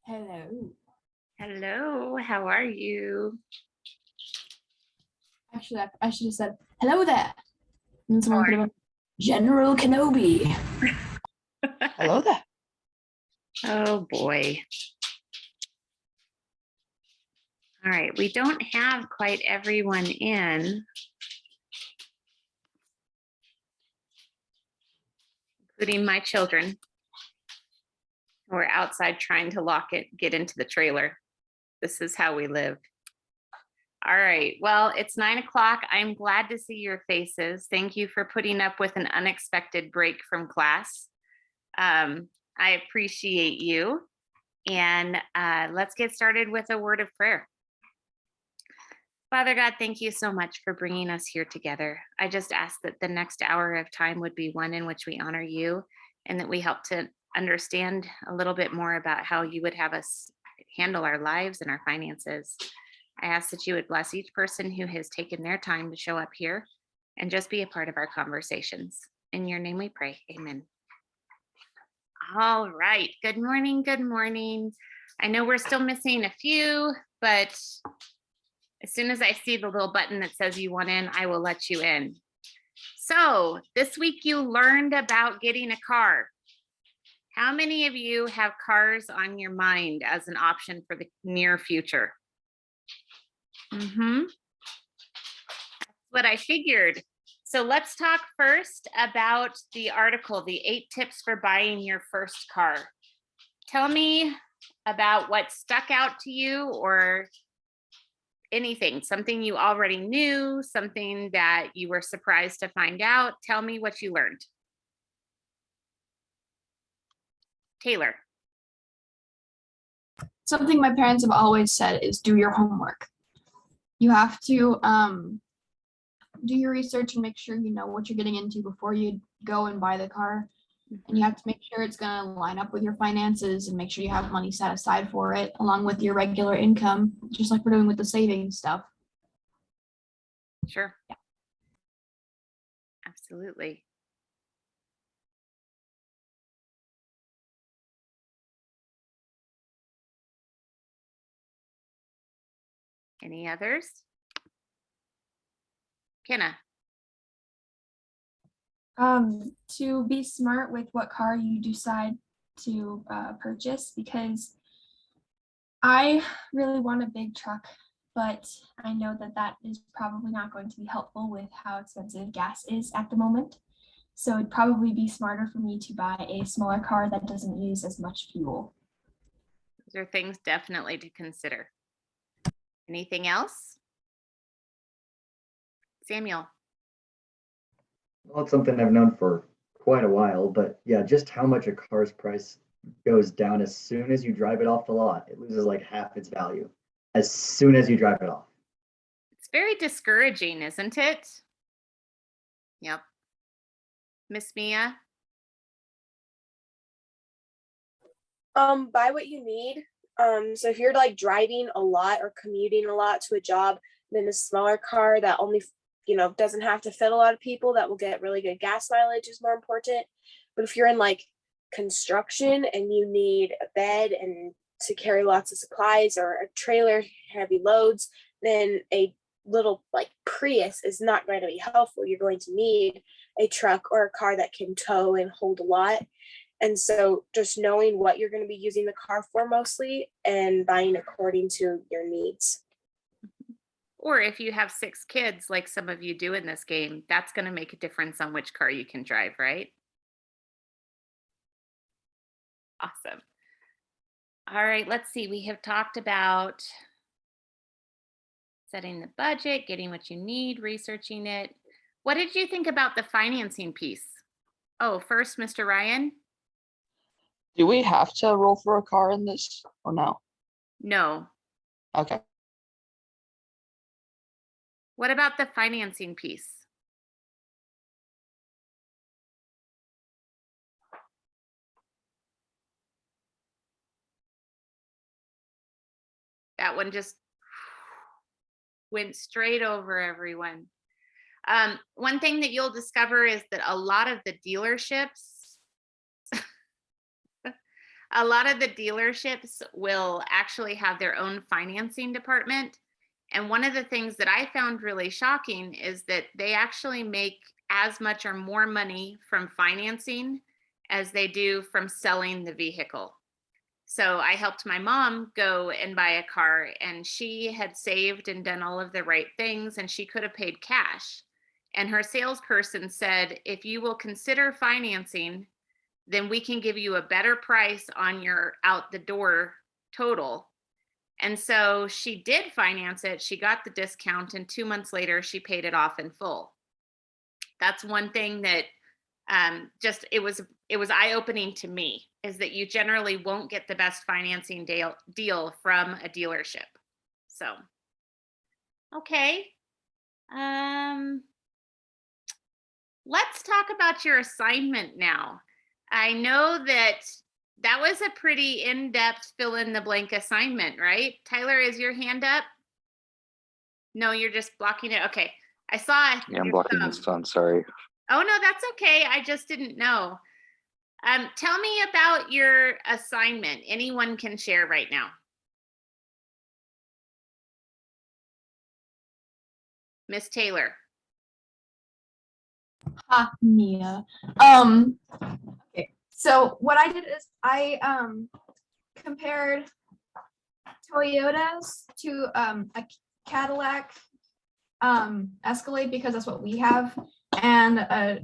Hello. Hello, how are you? Actually, I should have said, hello there. And How someone could have been, General Kenobi. Hello there. Oh boy. All right, we don't have quite everyone in, including my children who are outside trying to get into the trailer. This is how we live. All right, well, it's 9 o'clock. I'm glad to see your faces. Thank you for putting up with an unexpected break from class. I appreciate you. And let's get started with a word of prayer. Father God, thank you so much for bringing us here together. I just ask that the next hour of time would be one in which we honor you and that we help to understand a little bit more about how you would have us handle our lives and our finances. I ask that you would bless each person who has taken their time to show up here and just be a part of our conversations. In your name we pray, amen. All right, good morning, good morning. I know we're still missing a few, but as soon as I see the little button that says you want in, I will let you in. So this week you learned about getting a car. How many of you have cars on your mind as an option for the near future? That's what I figured. So let's talk first about the article, the 8 tips for buying your first car. Tell me about what stuck out to you or anything, something you already knew, something that you were surprised to find out. Tell me what you learned. Taylor. Something my parents have always said is do your homework. You have to do your research and make sure you know what you're getting into before you go and buy the car. And you have to make sure it's going to line up with your finances and make sure you have money set aside for it along with your regular income, just like we're doing with the savings stuff. Sure. Yeah. Absolutely. Any others? Kenna. To be smart with what car you decide to purchase, because I really want a big truck, but I know that that is probably not going to be helpful with how expensive gas is at the moment. So it'd probably be smarter for me to buy a smaller car that doesn't use as much fuel. Those are things definitely to consider. Anything else? Samuel. Well, it's something I've known for quite a while, but yeah, just how much a car's price goes down as soon as you drive it off the lot. It loses like half its value as soon as you drive it off. It's very discouraging, isn't it? Yep. Miss Mia. Buy what you need. So if you're like driving a lot or commuting a lot to a job, then a smaller car that only, doesn't have to fit a lot of people, that will get really good gas mileage is more important. But if you're in like construction and you need a bed and to carry lots of supplies or a trailer, heavy loads, then a little like Prius is not going to be helpful. You're going to need a truck or a car that can tow and hold a lot. And so just knowing what you're going to be using the car for mostly and buying according to your needs. Or if you have 6 kids, like some of you do in this game, that's going to make a difference on which car you can drive, right? Awesome. All right, let's see. We have talked about setting the budget, getting what you need, researching it. What did you think about the financing piece? Oh, first, Mr. Ryan? Do we have to roll for a car in this or no? No. Okay. What about the financing piece? That one just went straight over everyone. One thing that you'll discover is that a lot of the dealerships A lot of the dealerships will actually have their own financing department. And one of the things that I found really shocking is that they actually make as much or more money from financing as they do from selling the vehicle. So I helped my mom go and buy a car, and she had saved and done all of the right things, and she could have paid cash. And her salesperson said, if you will consider financing, then we can give you a better price on your out the door total. And so she did finance it. She got the discount, and 2 months later, she paid it off in full. That's one thing that just it was eye-opening to me, is that you generally won't get the best financing deal from a dealership. So, okay. Let's talk about your assignment now. I know that that was a pretty in-depth fill in the blank assignment, right? Tyler, is your hand up? No, you're just blocking it. Okay. I saw Yeah, I'm your blocking thumb. the sun, sorry. Oh, no, that's okay. I just didn't know. Tell me about your assignment. Anyone can share right now. Miss Taylor. Ha, Mia. Okay. So what I did is I compared Toyotas to a Cadillac Escalade, because that's what we have, and a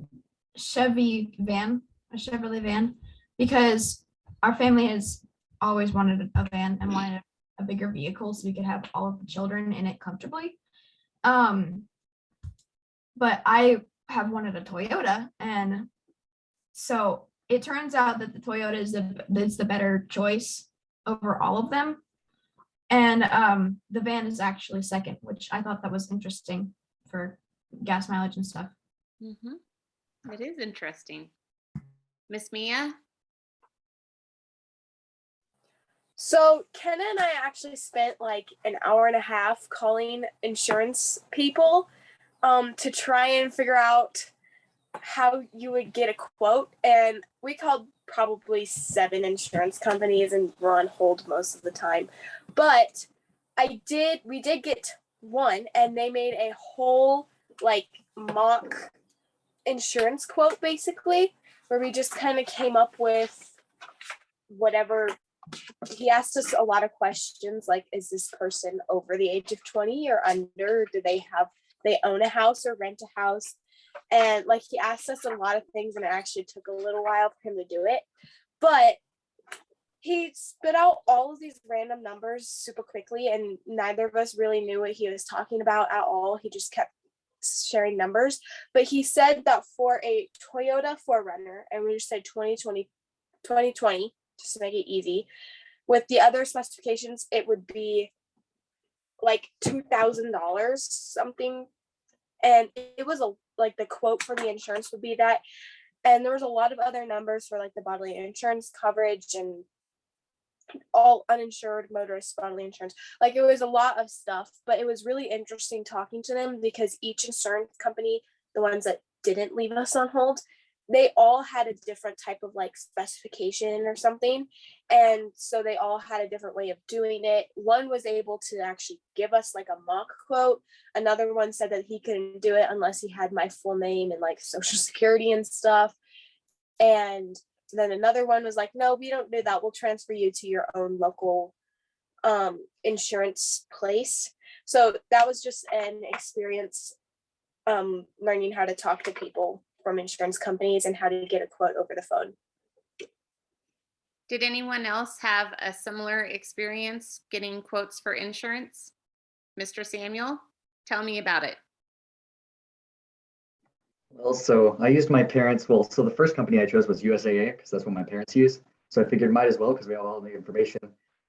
Chevrolet van, because our family has always wanted a van and wanted a bigger vehicle so we could have all of the children in it comfortably. But I have wanted a Toyota, and so it turns out that the Toyota is the better choice over all of them. And the van is actually second, which I thought that was interesting for gas mileage and stuff. Mm-hmm. It is interesting. Miss Mia? So Kenna and I actually spent like an hour and a half calling insurance people to try and figure out how you would get a quote. And we called probably 7 insurance companies and were on hold most of the time. But we did get one, and they made a whole like mock insurance quote basically, where we just kind of came up with whatever. He asked us a lot of questions like, is this person over the age of 20 or under? Do they own a house or rent a house? And like, he asked us a lot of things, and it actually took a little while for him to do it, but he spit out all of these random numbers super quickly, and neither of us really knew what he was talking about at all. He just kept sharing numbers, but he said that for a Toyota 4Runner, and we just said 2020 just to make it easy, with the other specifications, it would be like $2,000 something. And it was like the quote for the insurance would be that. And there was a lot of other numbers for like the bodily insurance coverage and all uninsured motorist bodily insurance. Like, it was a lot of stuff, but it was really interesting talking to them, because each insurance company, the ones that didn't leave us on hold, they all had a different type of like specification or something. And so they all had a different way of doing it. One was able to actually give us like a mock quote. Another one said that he couldn't do it unless he had my full name and like social security and stuff. And then another one was like, no, we don't do that. We'll transfer you to your own local insurance place. So that was just an experience learning how to talk to people from insurance companies and how to get a quote over the phone. Did anyone else have a similar experience getting quotes for insurance? Mr. Samuel, tell me about it. Well, so I used my parents. Well, so the first company I chose was USAA, because that's what my parents use. So I figured might as well, because we have all the information.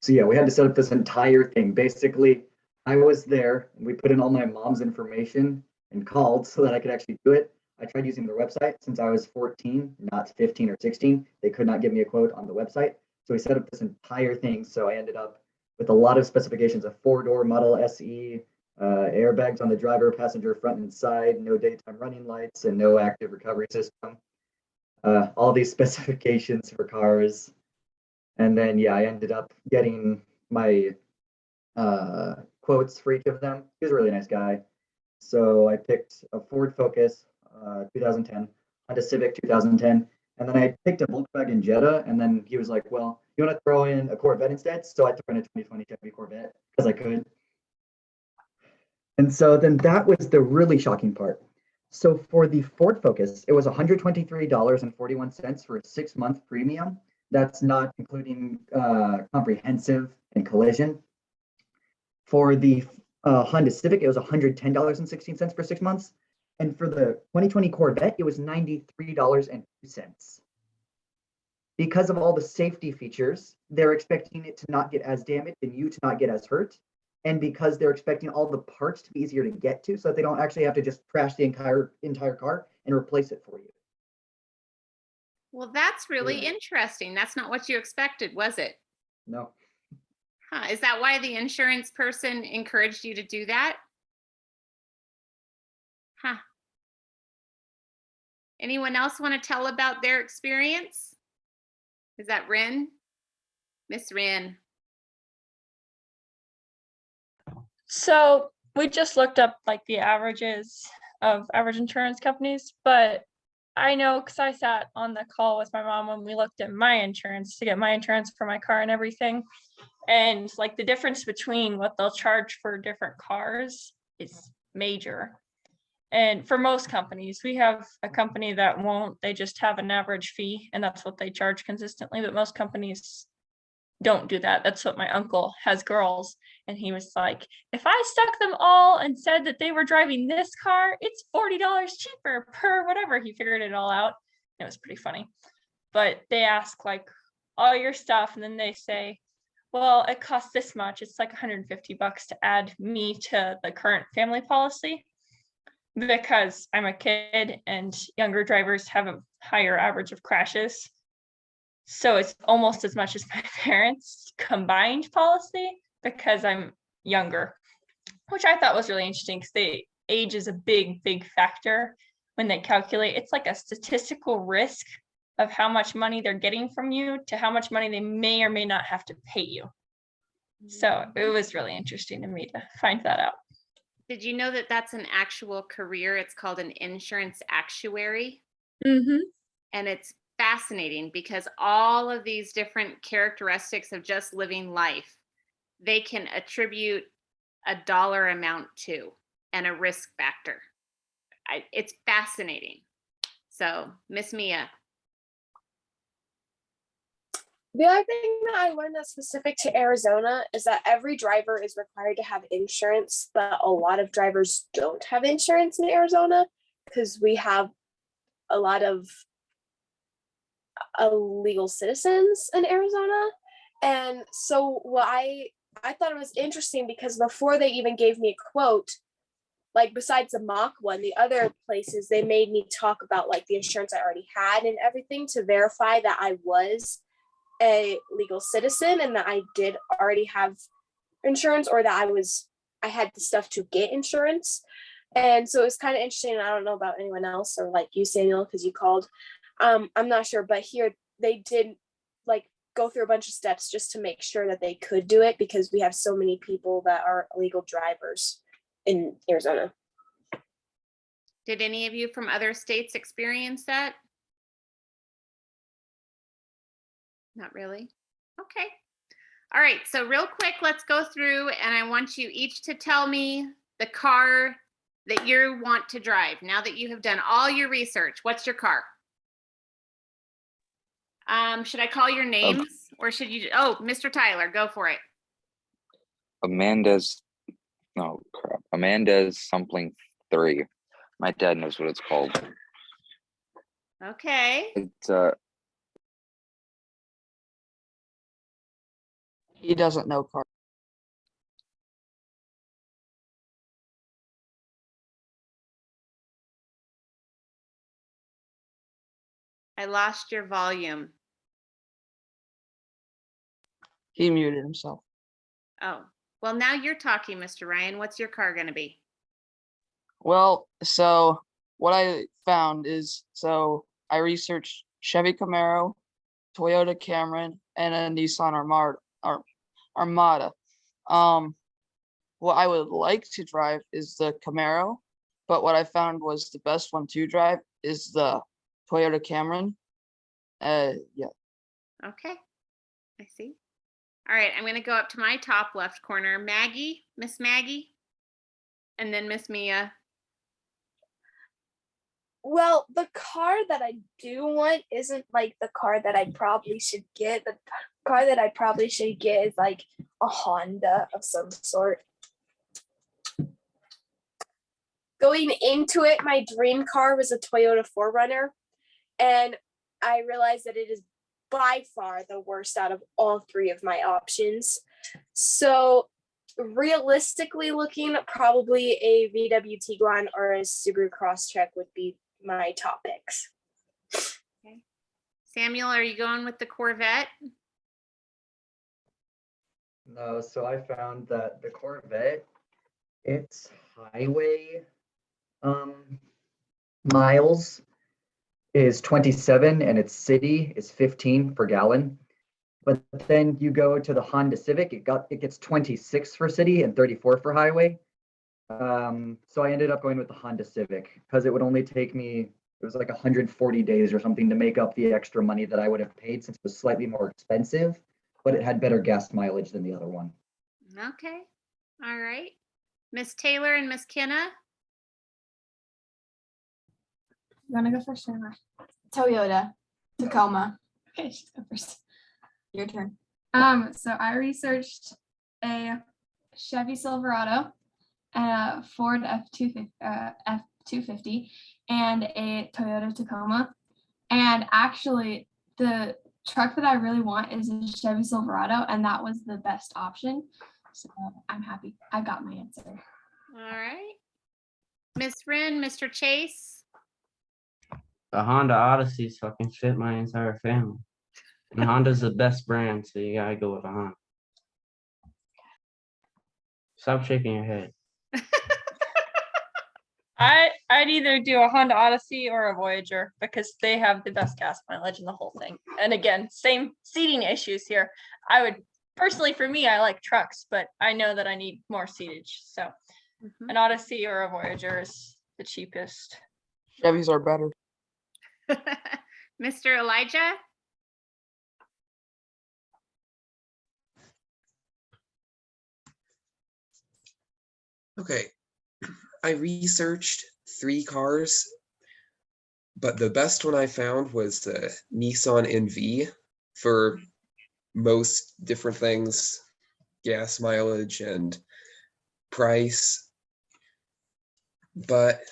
So yeah, we had to set up this entire thing. Basically, I was there, and we put in all my mom's information and called so that I could actually do it. I tried using their website since I was 14, not 15 or 16. They could not give me a quote on the website. So we set up this entire thing. So I ended up with a lot of specifications: a 4-door Model SE, airbags on the driver, passenger front and side, no daytime running lights, and no active recovery system. All these specifications for cars. And then, yeah, I ended up getting my quotes for each of them. He was a really nice guy. So I picked a Ford Focus 2010, Honda Civic 2010, and then I picked a Volkswagen Jetta. And then he was like, well, you want to throw in a Corvette instead? So I threw in a 2020 Chevy Corvette because I could. And so then that was the really shocking part. So for the Ford Focus, it was $123.41 for a 6-month premium. That's not including comprehensive and collision. For the Honda Civic, it was $110.16 for 6 months. And for the 2020 Corvette, it was $93.02. Because of all the safety features, they're expecting it to not get as damaged and you to not get as hurt. And because they're expecting all the parts to be easier to get to, so that they don't actually have to just crash the entire car and replace it for you. Well, that's really Yeah. interesting. That's not what you expected, was it? No. Huh, is that why the insurance person encouraged you to do that? Huh. Anyone else want to tell about their experience? Is that Rin? Miss Rin. So we just looked up like the averages of average insurance companies, but I know because I sat on the call with my mom when we looked at my insurance to get my insurance for my car and everything. And like the difference between what they'll charge for different cars is major. And for most companies, we have a company that won't, they just have an average fee and that's what they charge consistently. But most companies don't do that. That's what my uncle has girls. And he was like, if I stuck them all and said that they were driving this car, it's $40 cheaper per whatever. He figured it all out. It was pretty funny. But they ask like all your stuff and then they say, well, it costs this much. It's like $150 to add me to the current family policy because I'm a kid and younger drivers have a higher average of crashes. So it's almost as much as my parents' combined policy because I'm younger, which I thought was really interesting because the age is a big factor when they calculate. It's like a statistical risk of how much money they're getting from you to how much money they may or may not have to pay you. So it was really interesting to me to find that out. Did you know that that's an actual career? It's called an insurance actuary. Mm-hmm. And it's fascinating because all of these different characteristics of just living life, they can attribute a dollar amount to and a risk factor. It's fascinating. So, Miss Mia. The other thing that I learned that's specific to Arizona is that every driver is required to have insurance, but a lot of drivers don't have insurance in Arizona because we have a lot of illegal citizens in Arizona. And so what I thought it was interesting because before they even gave me a quote, like besides the mock one, the other places they made me talk about like the insurance I already had and everything to verify that I was a legal citizen and that I did already have insurance or that I had the stuff to get insurance. And so it was kind of interesting. I don't know about anyone else or like you, Samuel, because you called. I'm not sure, but here they did like go through a bunch of steps just to make sure that they could do it because we have so many people that are illegal drivers in Arizona. Did any of you from other states experience that? Not really. Okay. All right. So real quick, let's go through and I want you each to tell me the car that you want to drive. Now that you have done all your research, what's your car? Should I call your names or should you? Oh, Mr. Tyler, go for it. Amanda's something 3. My dad knows what it's called. Okay. It's He doesn't know car. I lost your volume. He muted himself. Oh, well, now you're talking, Mr. Ryan. What's your car going to be? Well, so what I found is, so I researched Chevy Camaro, Toyota Camry, and a Nissan Armada. What I would like to drive is the Camaro, but what I found was the best one to drive is the Toyota Camry. Yeah. Okay, I see. All right, I'm gonna go up to my top left corner. Maggie, Miss Maggie, and then Miss Mia. Well, the car that I do want isn't like the car that I probably should get. The car that I probably should get is like a Honda of some sort. Going into it, my dream car was a Toyota 4Runner, and I realized that it is by far the worst out of all three of my options. So realistically looking, probably a VW Tiguan or a Subaru Crosstrek would be my top picks. Samuel, are you going with the Corvette? No, so I found that the Corvette, its highway miles is 27 and its city is 15 per gallon. But then you go to the Honda Civic, it gets 26 for city and 34 for highway. So I ended up going with the Honda Civic because it would only take me, it was like 140 days or something to make up the extra money that I would have paid since it was slightly more expensive, but it had better gas mileage than the other one. Okay, all right. Miss Taylor and Miss Kenna? You want to go first, Shammer? Toyota, Tacoma. Okay, she's go first. Your turn. So I researched a Chevy Silverado, a Ford F-250, and a Toyota Tacoma. And actually, the truck that I really want is a Chevy Silverado, and that was the best option. So I'm happy. I got my answer. All right. Miss Wren, Mr. Chase? The Honda Odyssey's fucking fit my entire family. And Honda's the best brand, so you gotta go with a Honda. Stop shaking your head. I'd either do a Honda Odyssey or a Voyager because they have the best gas mileage in the whole thing. And again, same seating issues here. I would personally, for me, I like trucks, but I know that I need more seatage. So an Odyssey or a Voyager is the cheapest. Chevys are better. Mr. Elijah? Okay, I researched 3 cars, but the best one I found was the Nissan NV for most different things, gas mileage and price. But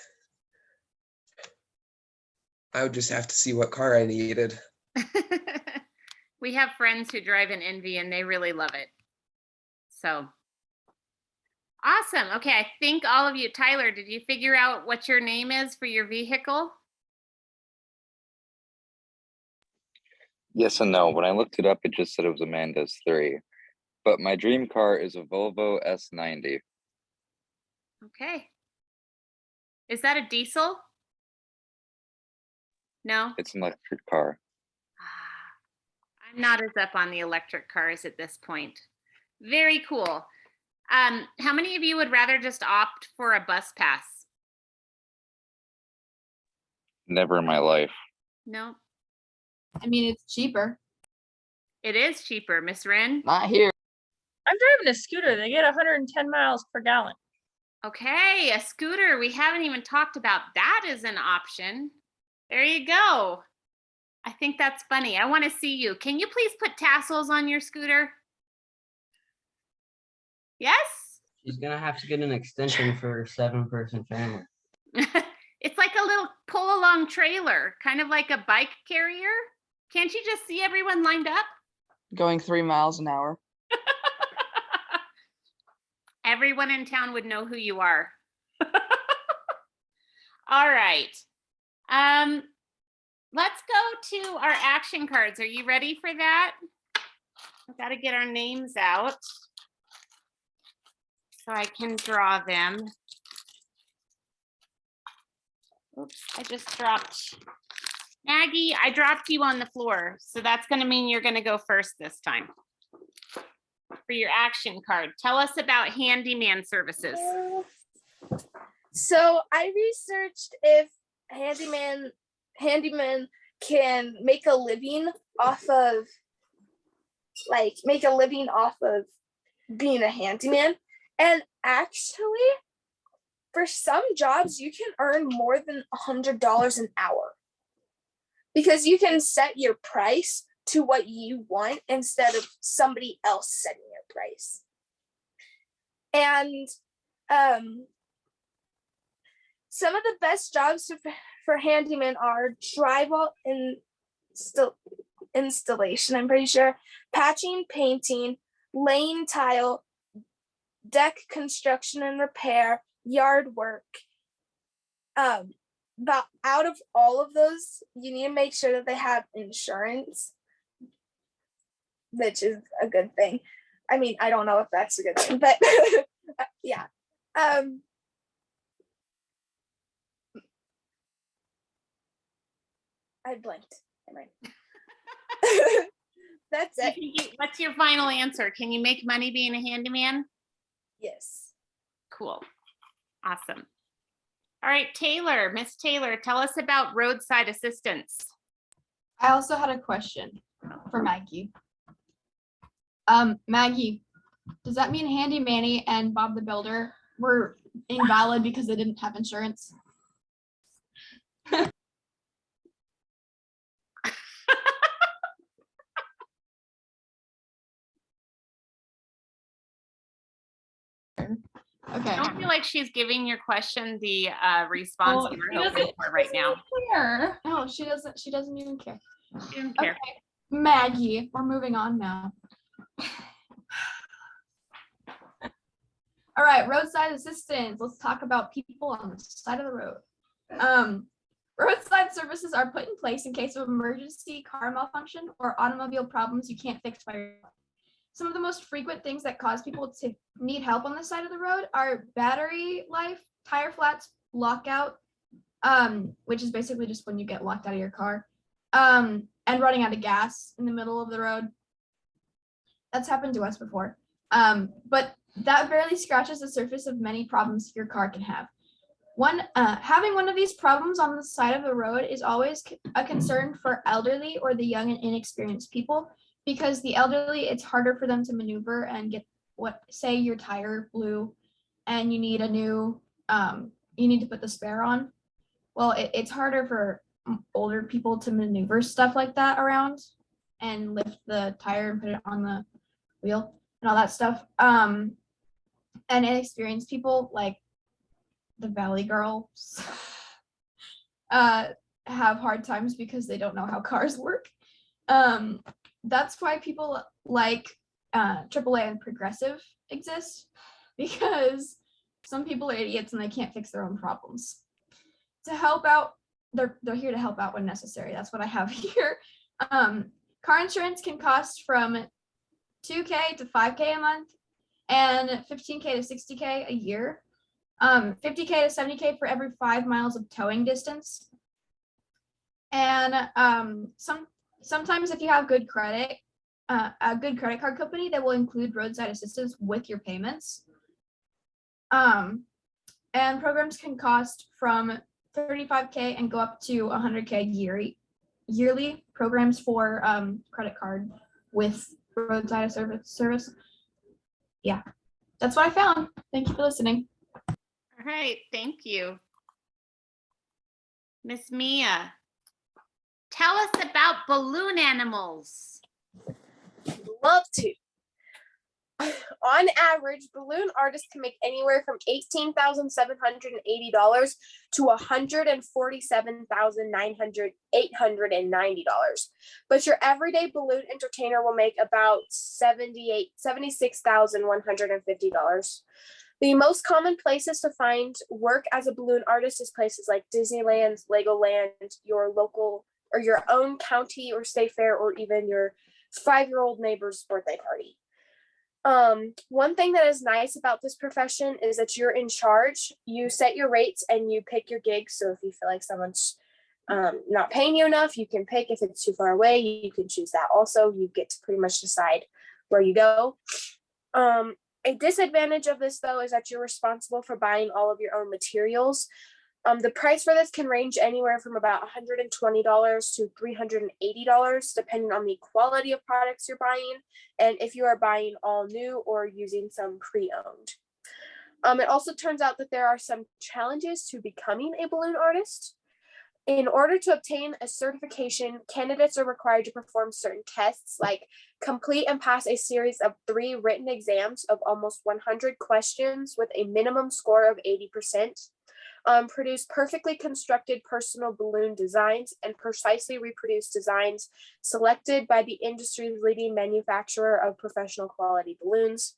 I would just have to see what car I needed. We have friends who drive an Envy and they really love it. So awesome. Okay, I think all of you, Tyler, did you figure out what your name is for your vehicle? Yes and no. When I looked it up, it just said it was Amanda's 3. But my dream car is a Volvo S90. Okay. Is that a diesel? No? It's an electric car. I'm not as up on the electric cars at this point. Very cool. How many of you would rather just opt for a bus pass? Never in my life. No, I mean, it's cheaper. it is cheaper. Miss Wren? Not here. I'm driving a scooter. They get 110 miles per gallon. Okay, a scooter. We haven't even talked about that as an option. There you go. I think that's funny. I want to see you. Can you please put tassels on your scooter? Yes? She's gonna have to get an extension for her 7-person family. It's like a little pull-along trailer, kind of like a bike carrier. Can't you just see everyone lined up? Going 3 miles an hour. Everyone in town would know who you are. All right. Let's go to our action cards. Are you ready for that? I've got to get our names out so I can draw them. Oops, I just dropped Maggie, I dropped you on the floor, so that's gonna mean you're gonna go first this time. For your action card, tell us about handyman services. So I researched if handyman can make a living off of being a handyman. And actually, for some jobs, you can earn more than $100 an hour because you can set your price to what you want instead of somebody else setting your price. And some of the best jobs for handyman are drywall installation, I'm pretty sure, patching, painting, laying tile, deck construction and repair, yard work. But out of all of those, you need to make sure that they have insurance, which is a good thing. I mean, I don't know if that's a good thing, but yeah. I blanked. That's it. What's your final answer? Can you make money being a handyman? Yes. Cool. Awesome. All right, Taylor, Miss Taylor, tell us about roadside assistance. I also had a question for Maggie. Maggie, does that mean Handy Manny and Bob the Builder were invalid because they didn't have insurance? Okay. I don't feel like she's giving your question the response you were hoping for right now. Clear. No, she doesn't even care. She didn't care. Okay, Maggie, we're moving on now. All right, roadside assistance. Let's talk about people on the side of the road. Roadside services are put in place in case of emergency car malfunction or automobile problems you can't fix by yourself. Some of the most frequent things that cause people to need help on the side of the road are battery life, tire flats, lockout, which is basically just when you get locked out of your car, and running out of gas in the middle of the road. That's happened to us before. But that barely scratches the surface of many problems your car can have. Having one of these problems on the side of the road is always a concern for elderly or the young and inexperienced people, because the elderly, it's harder for them to maneuver and get say your tire blew and you need a new, you need to put the spare on. Well, it's harder for older people to maneuver stuff like that around and lift the tire and put it on the wheel and all that stuff. And inexperienced people like the Valley Girls have hard times because they don't know how cars work. That's why people like AAA and Progressive exist, because some people are idiots and they can't fix their own problems. To help out, they're here to help out when necessary. That's what I have here. Car insurance can cost from $2K to $5K a month and $15K to $60K a year. $50K to $70K for every 5 miles of towing distance. And sometimes if you have good credit, a good credit card company, that will include roadside assistance with your payments. And programs can cost from $35K and go up to $100K yearly programs for credit card with roadside service. Yeah, that's what I found. Thank you for listening. All right, thank you. Miss Mia, tell us about balloon animals. Love to. On average, balloon artists can make anywhere from $18,780 to $147,890. But your everyday balloon entertainer will make about $76,150. The most common places to find work as a balloon artist is places like Disneyland, Legoland, your local or your own county or state fair, or even your 5-year-old neighbor's birthday party. One thing that is nice about this profession is that you're in charge. You set your rates and you pick your gigs. So if you feel like someone's not paying you enough, you can pick. If it's too far away, you can choose that also. You get to pretty much decide where you go. A disadvantage of this though is that you're responsible for buying all of your own materials. The price for this can range anywhere from about $120 to $380, depending on the quality of products you're buying and if you are buying all new or using some pre-owned. It also turns out that there are some challenges to becoming a balloon artist. In order to obtain a certification, candidates are required to perform certain tests, like complete and pass a series of 3 written exams of almost 100 questions with a minimum score of 80%, produce perfectly constructed personal balloon designs, and precisely reproduce designs selected by the industry's leading manufacturer of professional quality balloons,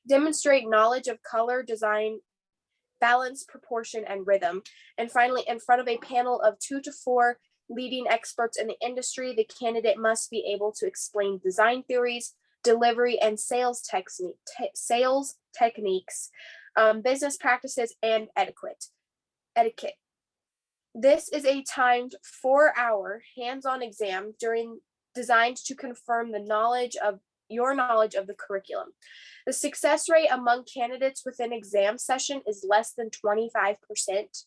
demonstrate knowledge of color, design, balance, proportion, and rhythm. And finally, in front of a panel of 2 to 4 leading experts in the industry, the candidate must be able to explain design theories, delivery, and sales techniques, business practices, and etiquette. This is a timed 4-hour hands-on exam designed to confirm your knowledge of the curriculum. The success rate among candidates within exam session is less than 25%.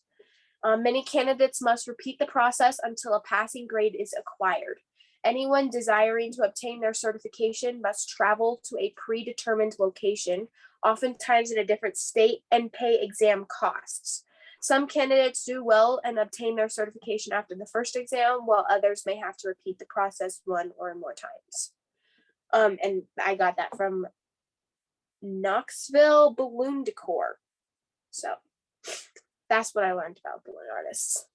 Many candidates must repeat the process until a passing grade is acquired. Anyone desiring to obtain their certification must travel to a predetermined location, oftentimes in a different state, and pay exam costs. Some candidates do well and obtain their certification after the first exam, while others may have to repeat the process 1 or more times. And I got that from Knoxville Balloon Decor. So that's what I learned about balloon artists.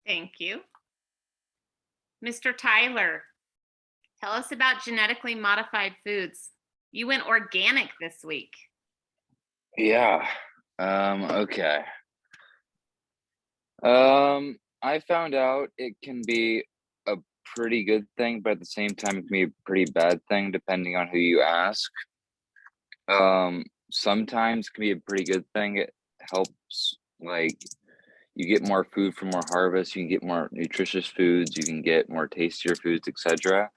Thank you. Mr. Tyler, tell us about genetically modified foods. You went organic this week. Yeah. Okay. I found out it can be a pretty good thing, but at the same time, it can be a pretty bad thing depending on who you ask. Sometimes it can be a pretty good thing. It helps, like, you get more food from more harvest, you can get more nutritious foods, you can get more tastier foods, etc.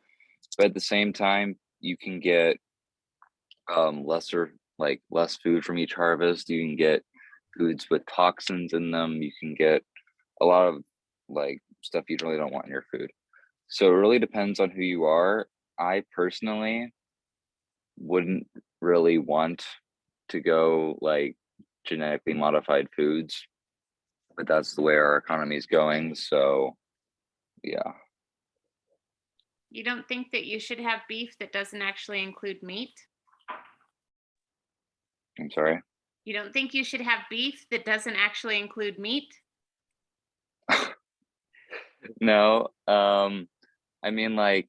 But at the same time, you can get less food from each harvest. You can get foods with toxins in them. You can get a lot of stuff you really don't want in your food. So it really depends on who you are. I personally wouldn't really want to go genetically modified foods, but that's the way our economy is going. So yeah. You don't think that you should have beef that doesn't actually include meat? I'm sorry. You don't think you should have beef that doesn't actually include meat? No. I mean, how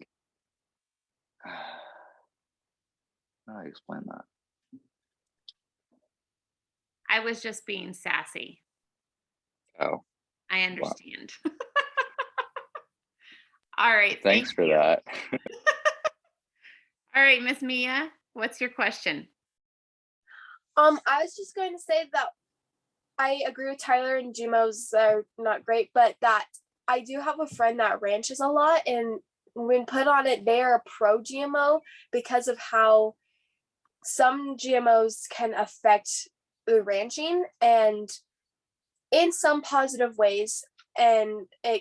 do I explain that? I was just being sassy. Oh, I understand. All right. thanks thank for you. that. All right, Miss Mia, what's your question? I was just going to say that I agree with Tyler, and GMOs are not great, but that I do have a friend that ranches a lot, and when put on it, they are pro GMO because of how some GMOs can affect the ranching and in some positive ways. And I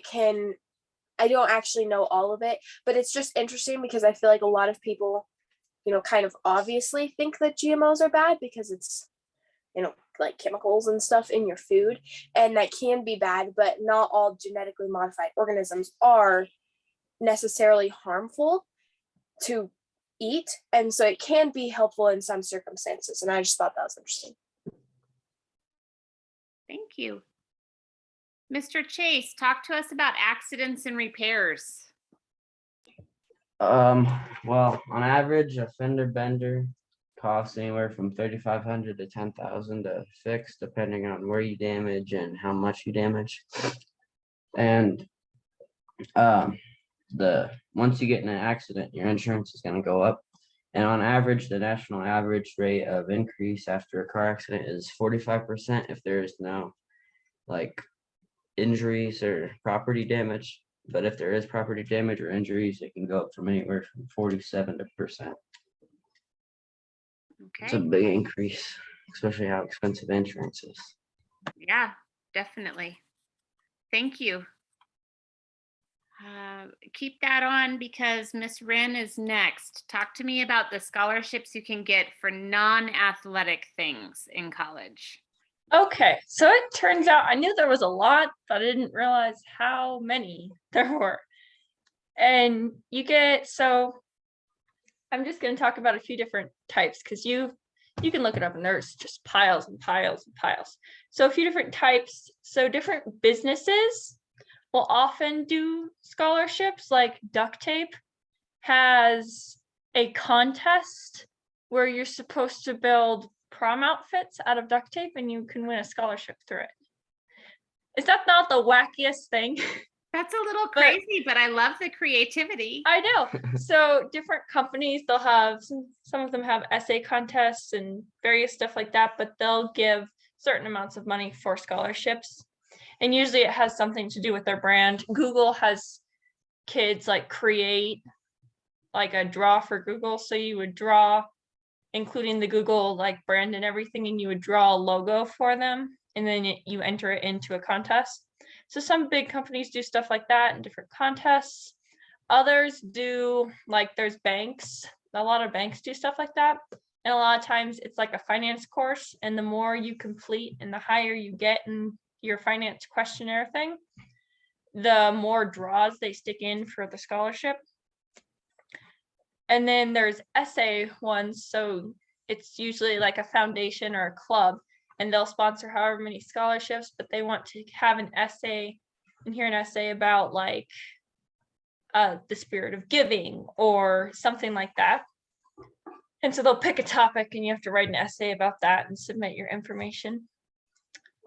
don't actually know all of it, but it's just interesting because I feel like a lot of people, kind of obviously think that GMOs are bad because it's, like chemicals and stuff in your food, and that can be bad, but not all genetically modified organisms are necessarily harmful to eat. And so it can be helpful in some circumstances. And I just thought that was interesting. Thank you. Mr. Chase, talk to us about accidents and repairs. Well, on average, a fender bender costs anywhere from $3,500 to $10,000 to fix, depending on where you damage and how much you damage. And once you get in an accident, your insurance is going to go up. And on average, the national average rate of increase after a car accident is 45% if there is no injuries or property damage. But if there is property damage or injuries, it can go up from anywhere from 47%. It's a Okay, big increase, especially how expensive insurance is. yeah, definitely. Thank you. Keep that on because Miss Wren is next. Talk to me about the scholarships you can get for non-athletic things in college. Okay, so it turns out I knew there was a lot, but I didn't realize how many there were. And you get, so I'm just going to talk about a few different types because you can look it up and there's just piles and piles and piles. So a few different types. So different businesses will often do scholarships, like Duct Tape has a contest where you're supposed to build prom outfits out of duct tape and you can win a scholarship through it. Is that not the wackiest thing? That's a little But- crazy, but I love the creativity. I know. So different companies, they'll have some of them have essay contests and various stuff like that, but they'll give certain amounts of money for scholarships. And usually it has something to do with their brand. Google has kids like create like a draw for Google. So you would draw, including the Google like brand and everything, and you would draw a logo for them and then you enter it into a contest. So some big companies do stuff like that in different contests. Others do, like there's banks, a lot of banks do stuff like that. And a lot of times it's like a finance course, and the more you complete and the higher you get in your finance questionnaire thing, the more draws they stick in for the scholarship. And then there's essay ones. So it's usually like a foundation or a club, and they'll sponsor however many scholarships, but they want to have an essay and hear an essay about like the spirit of giving or something like that. And so they'll pick a topic and you have to write an essay about that and submit your information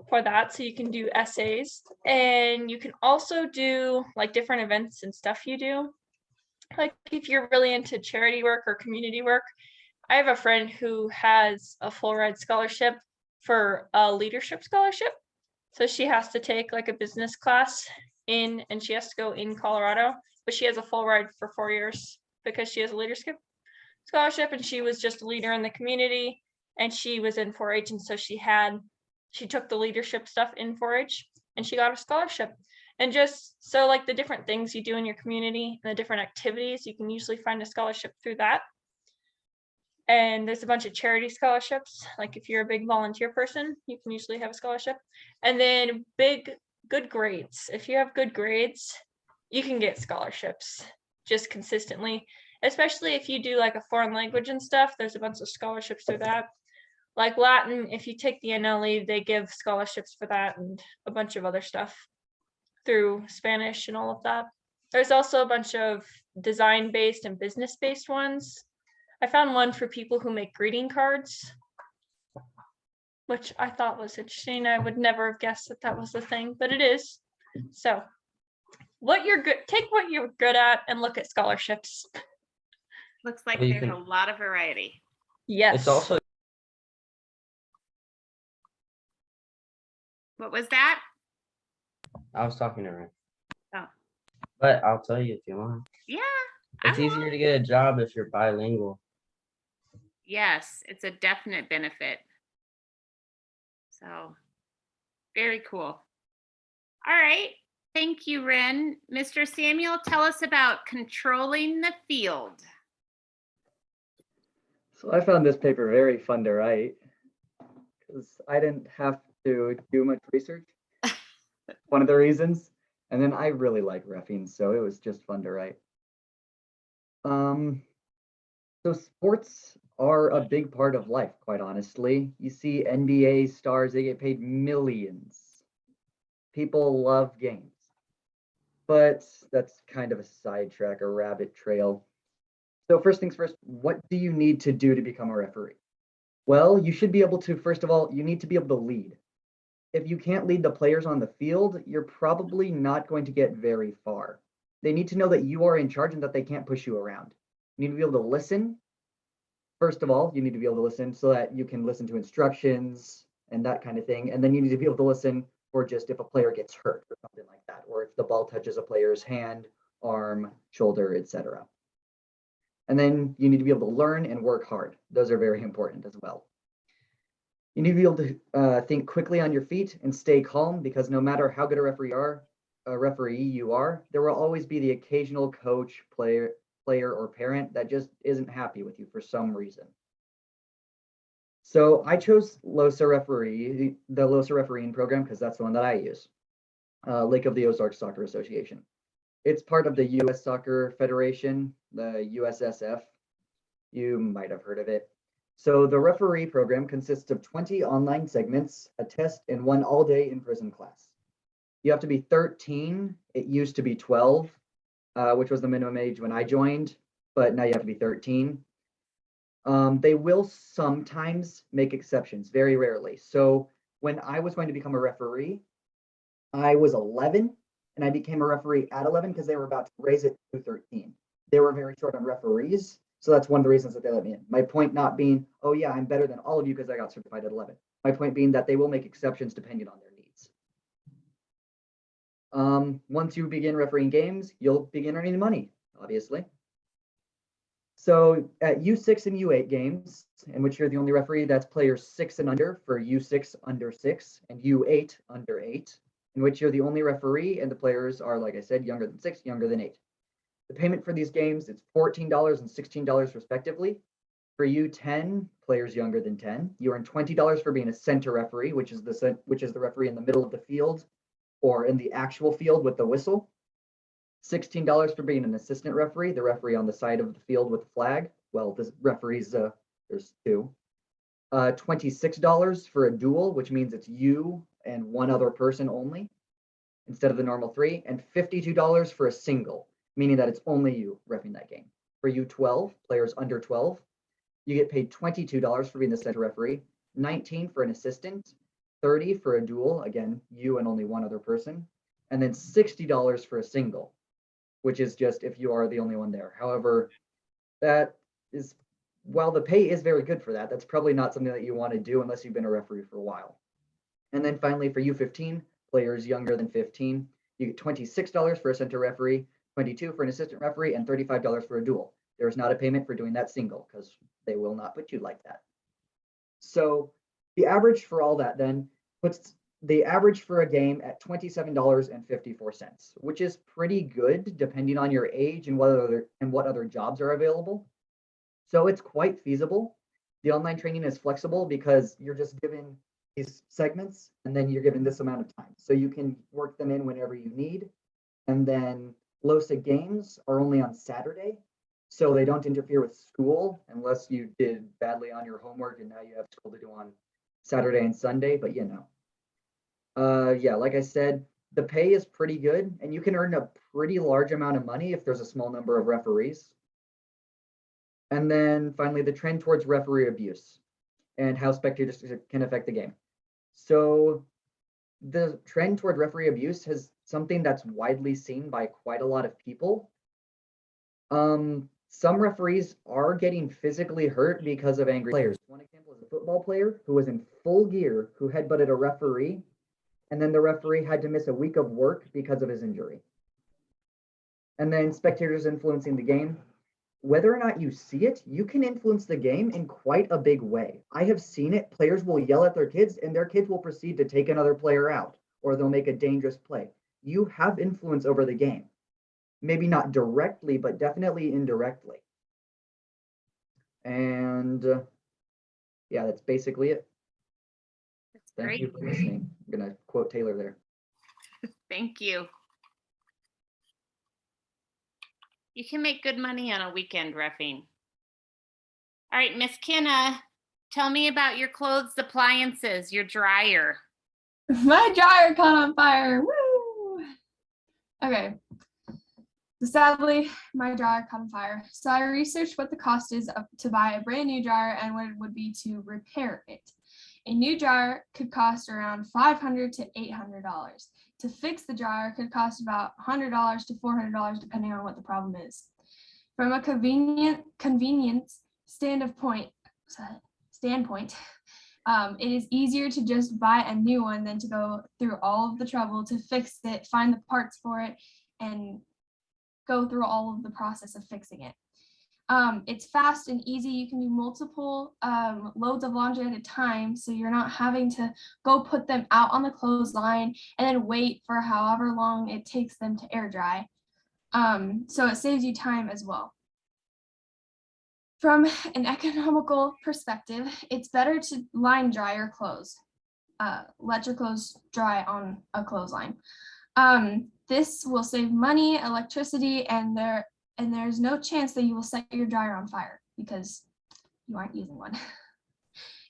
for that. So you can do essays, and you can also do like different events and stuff you do. Like if you're really into charity work or community work, I have a friend who has a full ride scholarship for a leadership scholarship. So she has to take like a business class and she has to go in Colorado, but she has a full ride for 4 years because she has a leadership scholarship, and she was just a leader in the community and she was in 4-H, and so she took the leadership stuff in 4-H and she got a scholarship. And just so like the different things you do in your community and the different activities, you can usually find a scholarship through that. And there's a bunch of charity scholarships. Like if you're a big volunteer person, you can usually have a scholarship. And then good grades. If you have good grades, you can get scholarships just consistently, especially if you do like a foreign language and stuff. There's a bunch of scholarships through that. Like Latin, if you take the NLE, they give scholarships for that and a bunch of other stuff through Spanish and all of that. There's also a bunch of design-based and business-based ones. I found one for people who make greeting cards, which I thought was interesting. I would never have guessed that that was a thing, but it is. So take what you're good at and look at scholarships. Looks like Well, you there's can- a lot of variety. Yes. It's also What was that? I was talking to her. Oh. But I'll tell you if you want. Yeah. It's easier to get a job if you're bilingual. Yes, it's a definite benefit. So very cool. All right. Thank you, Wren. Mr. Samuel, tell us about controlling the field. So I found this paper very fun to write because I didn't have to do much research. One of the reasons. And then I really like reffing, so it was just fun to write. So sports are a big part of life, quite honestly. You see NBA stars, they get paid millions. People love games. But that's kind of a sidetrack, a rabbit trail. So first things first, what do you need to do to become a referee? Well, you should be able to, first of all, you need to be able to lead. If you can't lead the players on the field, you're probably not going to get very far. They need to know that you are in charge and that they can't push you around. You need to be able to listen. First of all, you need to be able to listen so that you can listen to instructions and that kind of thing. And then you need to be able to listen for just if a player gets hurt or something like that, or if the ball touches a player's hand, arm, shoulder, etc. And then you need to be able to learn and work hard. Those are very important as well. You need to be able to think quickly on your feet and stay calm, because no matter how good a referee you are, there will always be the occasional coach, player or parent that just isn't happy with you for some reason. So I chose LOSA referee, the LOSA refereeing program, because that's the one that I use, Lake of the Ozarks Soccer Association. It's part of the U.S. Soccer Federation, the USSF. You might have heard of it. So the referee program consists of 20 online segments, a test, and 1 all-day in-person class. You have to be 13. It used to be 12, which was the minimum age when I joined, but now you have to be 13. They will sometimes make exceptions, very rarely. So when I was going to become a referee, I was 11, and I became a referee at 11 because they were about to raise it to 13. They were very short on referees, so that's one of the reasons that they let me in. My point not being, oh yeah, I'm better than all of you because I got certified at 11. My point being that they will make exceptions depending on their needs. Once you begin refereeing games, you'll begin earning money, obviously. So at U6 and U8 games, in which you're the only referee, that's players 6 and under for U6 under 6 and U8 under 8, in which you're the only referee and the players are, like I said, younger than 6, younger than 8. The payment for these games, it's $14 and $16 respectively. For U10, players younger than 10, you earn $20 for being a center referee, which is the referee in the middle of the field or in the actual field with the whistle. $16 for being an assistant referee, the referee on the side of the field with the flag. Well, the referees, there's 2. $26 for a duel, which means it's you and 1 other person only, instead of the normal 3, and $52 for a single, meaning that it's only you reffing that game. For U12, players under 12, you get paid $22 for being the center referee, $19 for an assistant, $30 for a duel, again, you and only 1 other person, and then $60 for a single, which is just if you are the only one there. However, that is, while the pay is very good for that, that's probably not something that you want to do unless you've been a referee for a while. And then finally for U15, players younger than 15, you get $26 for a center referee, $22 for an assistant referee, and $35 for a duel. There's not a payment for doing that single because they will not put you like that. So the average for all that then puts the average for a game at $27.54, which is pretty good depending on your age and what other jobs are available. So it's quite feasible. The online training is flexible because you're just given these segments and then you're given this amount of time. So you can work them in whenever you need. And then LOSA games are only on Saturday, so they don't interfere with school unless you did badly on your homework and now you have school to do on Saturday and Sunday, but you know. Yeah, like I said, the pay is pretty good and you can earn a pretty large amount of money if there's a small number of referees. And then finally, the trend towards referee abuse and how spectators can affect the game. So the trend toward referee abuse has something that's widely seen by quite a lot of people. Some referees are getting physically hurt because of angry players. One example is a football player who was in full gear who headbutted a referee, and then the referee had to miss a week of work because of his injury. And then spectators influencing the game. Whether or not you see it, you can influence the game in quite a big way. I have seen it. Players will yell at their kids and their kids will proceed to take another player out, or they'll make a dangerous play. You have influence over the game. Maybe not directly, but definitely indirectly. And yeah, that's basically it. That's Thank great. you for listening. I'm going to quote Taylor there. Thank you. You can make good money on a weekend reffing. All right, Miss Kenna, tell me about your clothes appliances, your dryer. My dryer caught on fire. Woo! Okay. So sadly, my dryer caught on fire. So I researched what the cost is to buy a brand new dryer and what it would be to repair it. A new dryer could cost around $500 to $800. To fix the dryer could cost about $100 to $400 depending on what the problem is. From a convenience standpoint, It is easier to just buy a new one than to go through all of the trouble to fix it, find the parts for it, and go through all of the process of fixing it. It's fast and easy. You can do multiple loads of laundry at a time, so you're not having to go put them out on the clothesline and then wait for however long it takes them to air dry. So it saves you time as well. From an economical perspective, it's better to line dry your clothes. Let your clothes dry on a clothesline. This will save money, electricity, and there's no chance that you will set your dryer on fire because you aren't using one.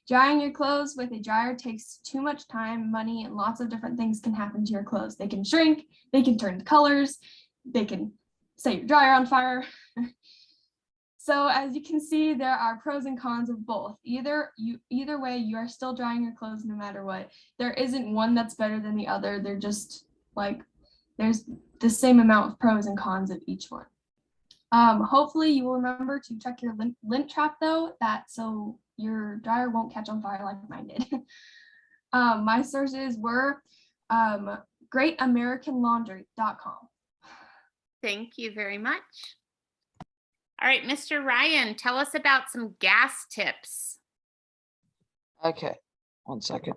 Drying your clothes with a dryer takes too much time, money, and lots of different things can happen to your clothes. They can shrink, they can turn colors, they can set your dryer on fire. So as you can see, there are pros and cons of both. Either way, you are still drying your clothes no matter what. There isn't one that's better than the other. They're just like, there's the same amount of pros and cons of each one. Hopefully you will remember to check your lint trap though, so your dryer won't catch on fire like mine did. My sources were greatamericanlaundry.com. Thank you very much. All right, Mr. Ryan, tell us about some gas tips. Okay, 1 second.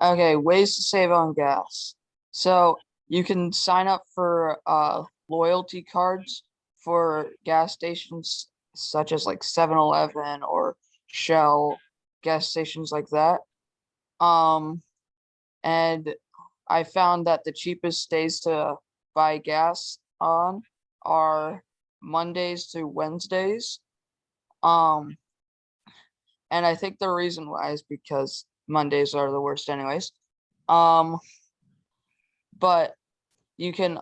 Okay, ways to save on gas. So you can sign up for loyalty cards for gas stations such as like 7-Eleven or Shell, gas stations like that. And I found that the cheapest days to buy gas on are Mondays through Wednesdays. And I think the reason why is because Mondays are the worst anyways. But you can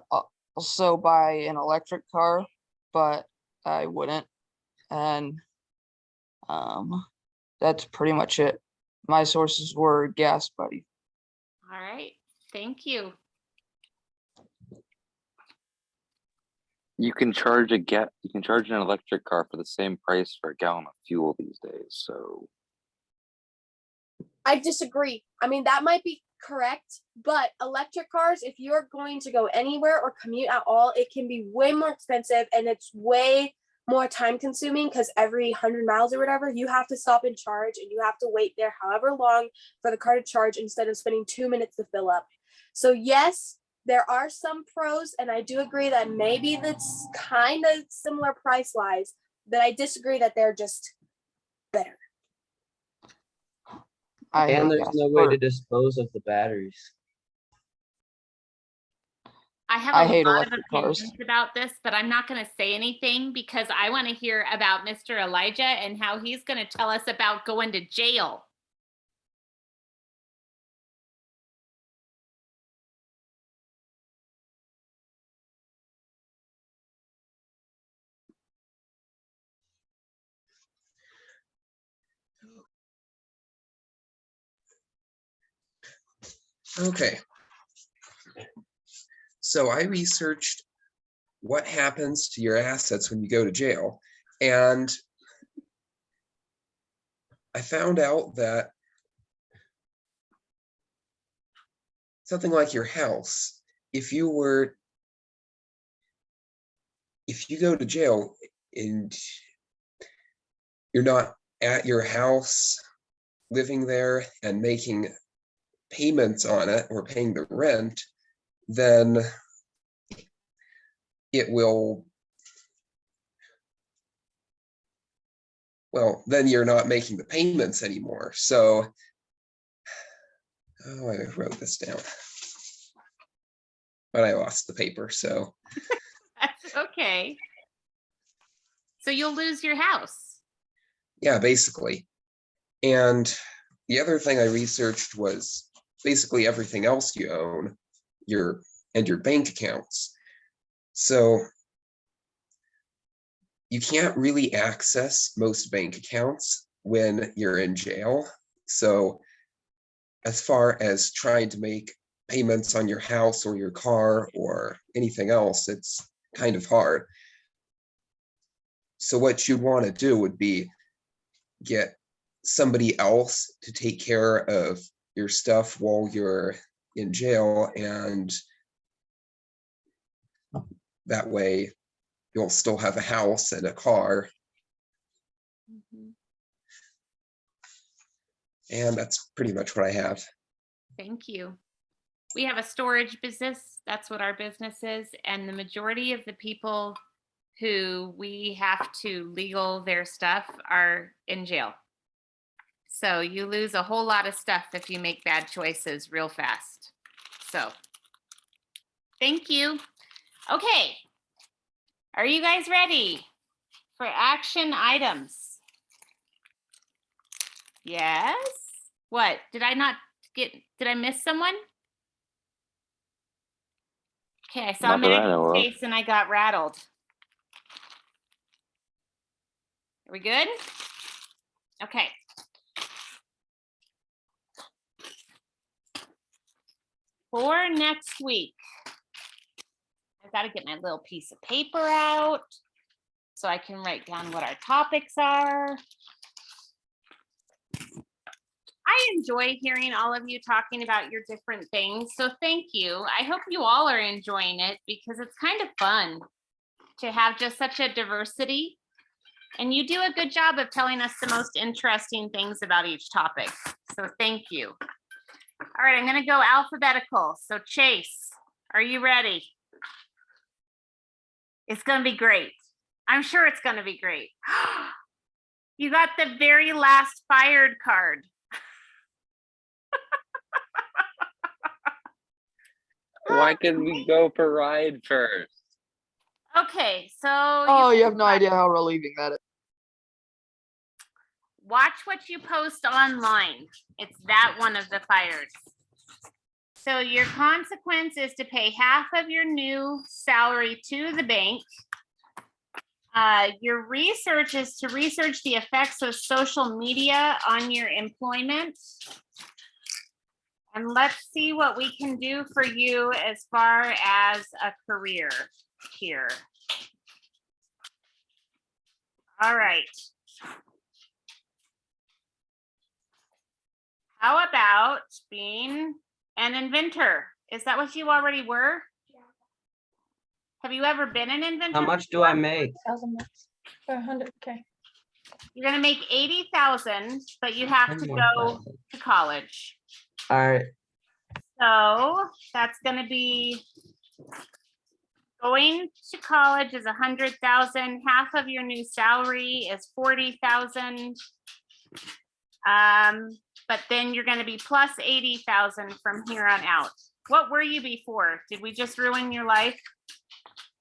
also buy an electric car, but I wouldn't. And that's pretty much it. My sources were Gas Buddy. All right, thank you. You can charge an electric car for the same price for a gallon of fuel these days. So I disagree. I mean, that might be correct, but electric cars, if you're going to go anywhere or commute at all, it can be way more expensive and it's way more time consuming because every 100 miles or whatever, you have to stop and charge and you have to wait there however long for the car to charge instead of spending 2 minutes to fill up. So yes, there are some pros, and I do agree that maybe that's kind of similar price-wise, but I disagree that they're just better. And there's no way to dispose of the batteries. I have I a hate lot of electric opinions cars. about this, but I'm not going to say anything because I want to hear about Mr. Elijah and how he's going to tell us about going to jail. Okay. So I researched what happens to your assets when you go to jail. And I found out that something like your house, if you go to jail and you're not at your house living there and making payments on it or paying the rent, then it will, well, then you're not making the payments anymore. So, oh, I wrote this down, but I lost the paper, so. That's okay. So you'll lose your house. Yeah, basically. And the other thing I researched was basically everything else you own, your bank accounts. So you can't really access most bank accounts when you're in jail. So as far as trying to make payments on your house or your car or anything else, it's kind of hard. So what you'd want to do would be get somebody else to take care of your stuff while you're in jail, and that way you'll still have a house and a car. Mhm. And that's pretty much what I have. Thank you. We have a storage business. That's what our business is. And the majority of the people who we have to legal their stuff are in jail. So you lose a whole lot of stuff if you make bad choices real fast. So thank you. Okay. Are you guys ready for action items? Yes. What? Did I miss someone? Okay, I saw Not that I know of. Maggie's face and I got rattled. Are we good? Okay. For next week, I've got to get my little piece of paper out so I can write down what our topics are. I enjoy hearing all of you talking about your different things, so thank you. I hope you all are enjoying it because it's kind of fun to have just such a diversity. And you do a good job of telling us the most interesting things about each topic. So thank you. All right, I'm going to go alphabetical. So Chase, are you ready? It's going to be great. I'm sure it's going to be great. You got the very last fired card. Why can we go for ride first? Okay, so Oh, you have no idea how relieving that is. watch what you post online. It's that one of the fires. So your consequence is to pay half of your new salary to the bank. Your research is to research the effects of social media on your employment. And let's see what we can do for you as far as a career here. All right. How about being an inventor? Is that what you already were? Have you ever been an inventor? How much do I make? 1,000 bucks. 100, okay. You're gonna make 80,000, but you have to go to college. All right, So that's gonna be, going to college is 100,000. Half of your new salary is 40,000. But then you're gonna be plus 80,000 from here on out. What were you before? Did we just ruin your life?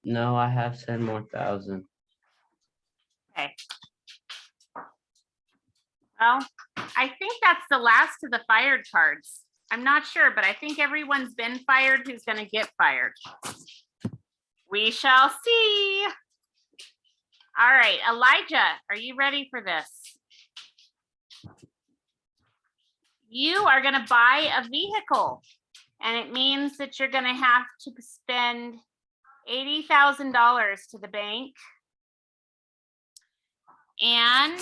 no, I have 10 more thousand. Okay. Well, I think that's the last of the fired cards. I'm not sure, but I think everyone's been fired who's gonna get fired. We shall see. All right, Elijah, are you ready for this? You are gonna buy a vehicle, and it means that you're gonna have to spend $80,000 to the bank. And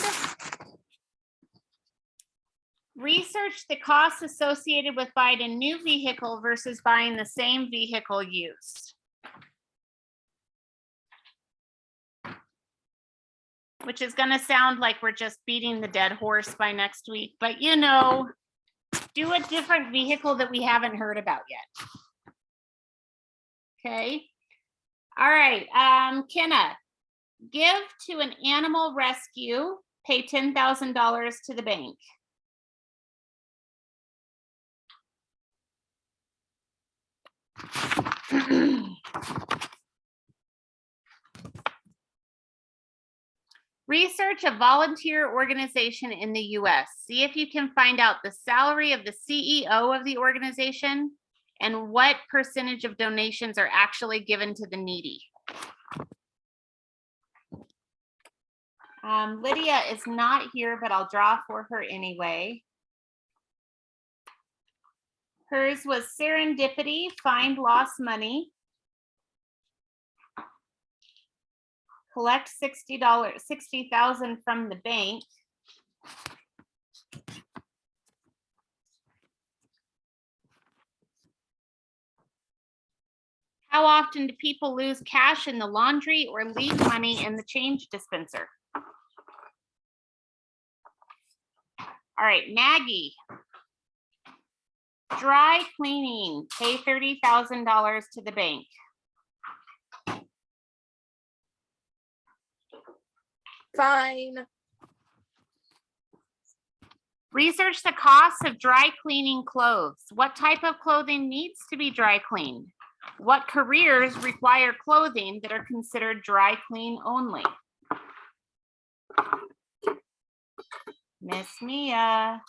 research the costs associated with buying a new vehicle versus buying the same vehicle used. Which is gonna sound like we're just beating the dead horse by next week, but you know, do a different vehicle that we haven't heard about yet. Okay. All right, Kenna, give to an animal rescue, pay $10,000 to the bank. Research a volunteer organization in the US. See if you can find out the salary of the CEO of the organization and what percentage of donations are actually given to the needy. Lydia is not here, but I'll draw for her anyway. Hers was serendipity, find lost money. Collect $60,000 from the bank. How often do people lose cash in the laundry or leave money in the change dispenser? All right, Maggie. Dry cleaning, pay $30,000 to the bank. Fine. Research the costs of dry cleaning clothes. What type of clothing needs to be dry cleaned? What careers require clothing that are considered dry clean only? Miss Mia.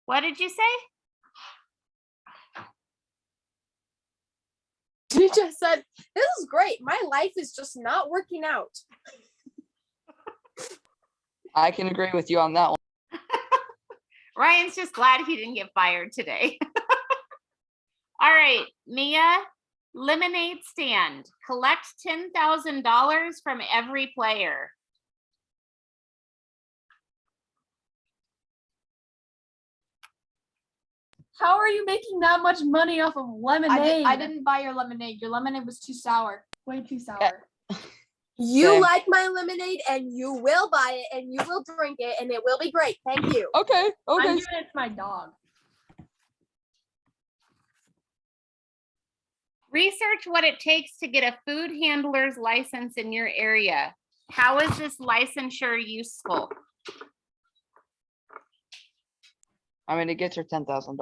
What did you say? She just said, this is great. My life is just not working out. I can agree with you on that one. Ryan's just glad he didn't get fired today. All right, Mia, lemonade stand. Collect $10,000 from every player. How are you making that much money off of lemonade? I didn't buy your lemonade. Your lemonade was too sour. Way too sour. You Same. like my lemonade and you will buy it and you will drink it and it will be great. Thank you. Okay, I'm okay. giving it to my dog. Research what it takes to get a food handler's license in your area. How is this licensure useful? I mean, it gets her $10,000.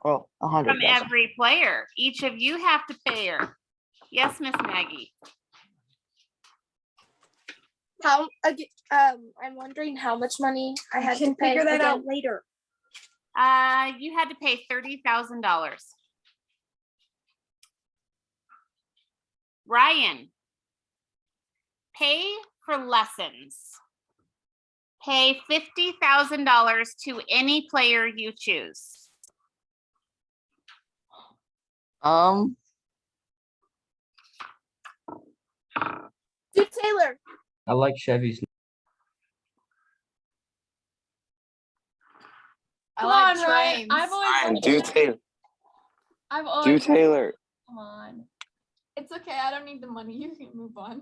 Well, From 100,000. every player. Each of you have to pay her. Yes, Miss Maggie. How I'm wondering how much money I had to pay figure that again. out Later. You had to pay $30,000. Ryan, pay for lessons. Pay $50,000 to any player you choose. Do Taylor. I like Chevy's. I Come like on, Ryan. trains. I've always Ryan, wanted do to- Taylor. I've Do always Taylor. come on. It's okay. I don't need the money. You can move on.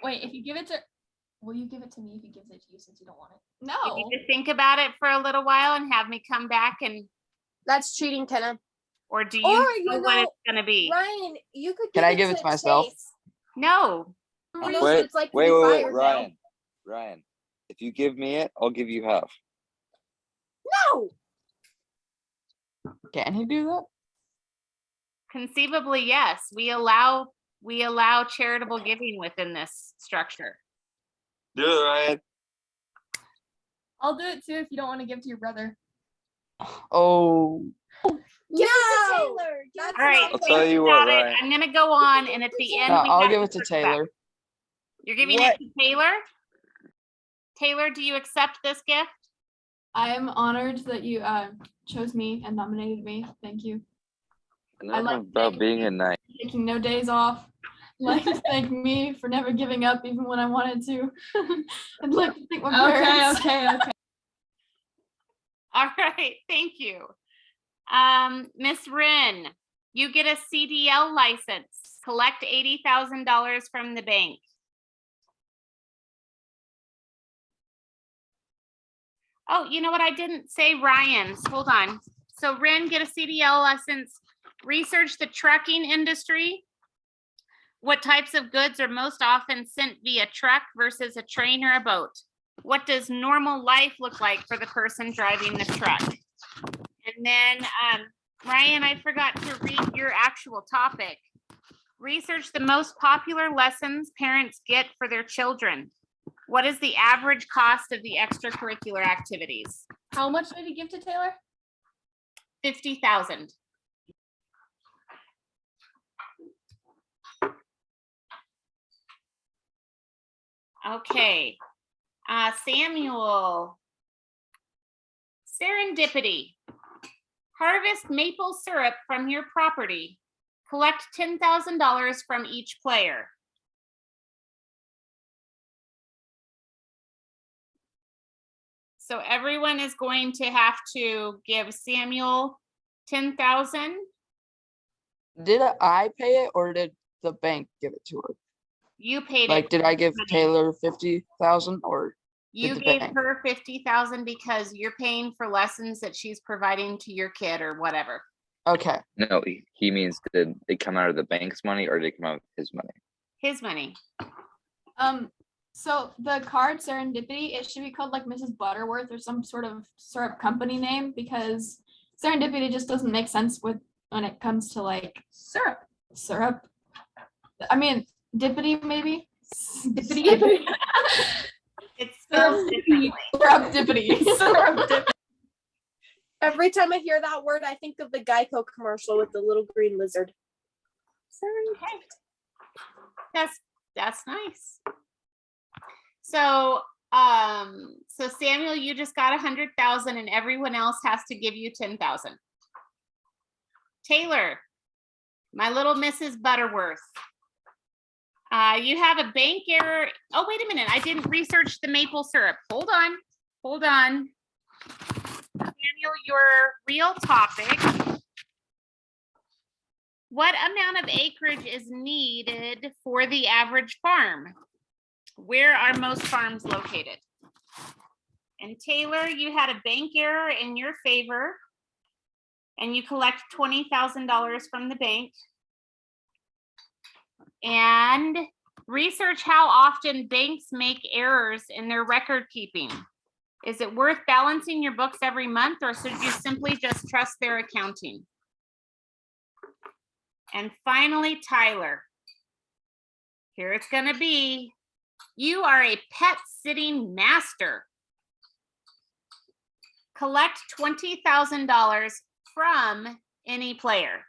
Wait, if you give it to, will you give it to me if he gives it to you since you don't want it? You No. need to think about it for a little while and have me come back and, That's cheating, Kenna. or do you Or, know you what know, it's gonna be? Ryan, you could Can I give it to myself? Chase. No, You know, so Wait, it's like wait, new wait, fires now. Ryan. Ryan, if you give me it, I'll give you half. No. Can he do that? conceivably, yes. We allow charitable giving within this structure. Do it, Ryan. I'll do it too if you don't want to give to your brother. Oh, Give it to Taylor. That's All right, I'll not tell fair. think you what, about it. Ryan. I'm gonna go on, and at the end, no, we I'll have give it to circle back. Taylor. You're giving What? it to Taylor? Taylor, do you accept this gift? I am honored that you chose me and nominated me. Thank you. And I that's like about taking- being a knight. Taking no days off. I'd like to thank me for never giving up even when I wanted to. I'd like to thank my parents. Okay. All right, thank you. Miss Rin, you get a CDL license. Collect $80,000 from the bank. Oh, you know what? I didn't say Ryan's. Hold on. So Rin, get a CDL license. Research the trucking industry. What types of goods are most often sent via truck versus a train or a boat? What does normal life look like for the person driving the truck? And then, Ryan, I forgot to read your actual topic. Research the most popular lessons parents get for their children. What is the average cost of the extracurricular activities? How much did he give to Taylor? 50,000. Okay, Samuel. Serendipity. Harvest maple syrup from your property. Collect $10,000 from each player. So everyone is going to have to give Samuel 10,000. Did I pay it or did the bank give it to her? You paid it. Like, did I give money. Taylor 50,000 or You the gave bank? her 50,000 because you're paying for lessons that she's providing to your kid or whatever. okay? No, he means did it come out of the bank's money or did it come out of his money? His money. So the card Serendipity, it should be called like Mrs. Butterworth or some sort of syrup company name, because Serendipity just doesn't make sense with when it comes to like syrup. I mean, dippity maybe. Dippity. It's spelled differently. Serendipity. Every time I hear that word, I think of the Geico commercial with the little green lizard. Okay. That's nice. So Samuel, you just got 100,000 and everyone else has to give you 10,000. Taylor, my little Mrs. Butterworth. You have a bank error. Oh, wait a minute. I didn't research the maple syrup. Hold on. Samuel, your real topic. What amount of acreage is needed for the average farm? Where are most farms located? And Taylor, you had a bank error in your favor and you collect $20,000 from the bank. And research how often banks make errors in their record keeping. Is it worth balancing your books every month or should you simply just trust their accounting? And finally, Tyler, here it's gonna be. You are a pet sitting master. Collect $20,000 from any player.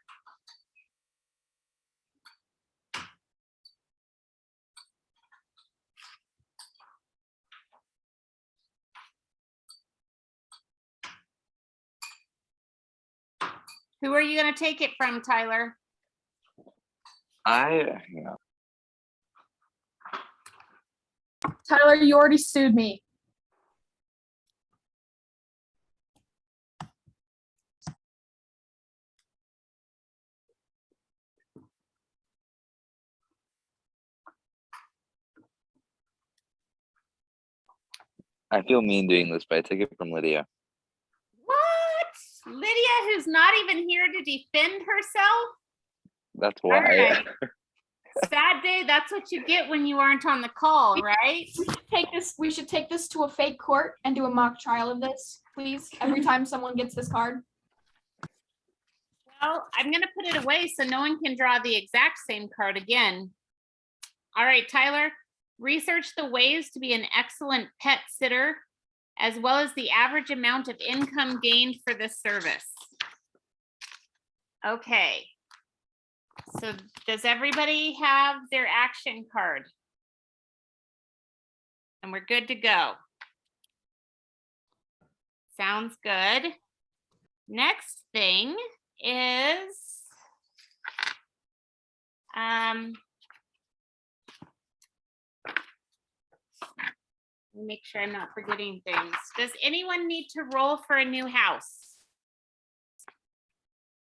Who are you going to take it from, Tyler? Tyler, you already sued me. I feel mean doing this, but I take it from Lydia. What? Lydia, who's not even here to defend herself? That's why. All right. Sad day, that's what you get when you aren't on the call, right? We should take this to a fake court and do a mock trial of this, please, every time someone gets this card. Well, I'm going to put it away so no one can draw the exact same card again. All right, Tyler, research the ways to be an excellent pet sitter, as well as the average amount of income gained for this service. Okay. So does everybody have their action card? And we're good to go. Sounds good. Next thing is, make sure I'm not forgetting things. Does anyone need to roll for a new house?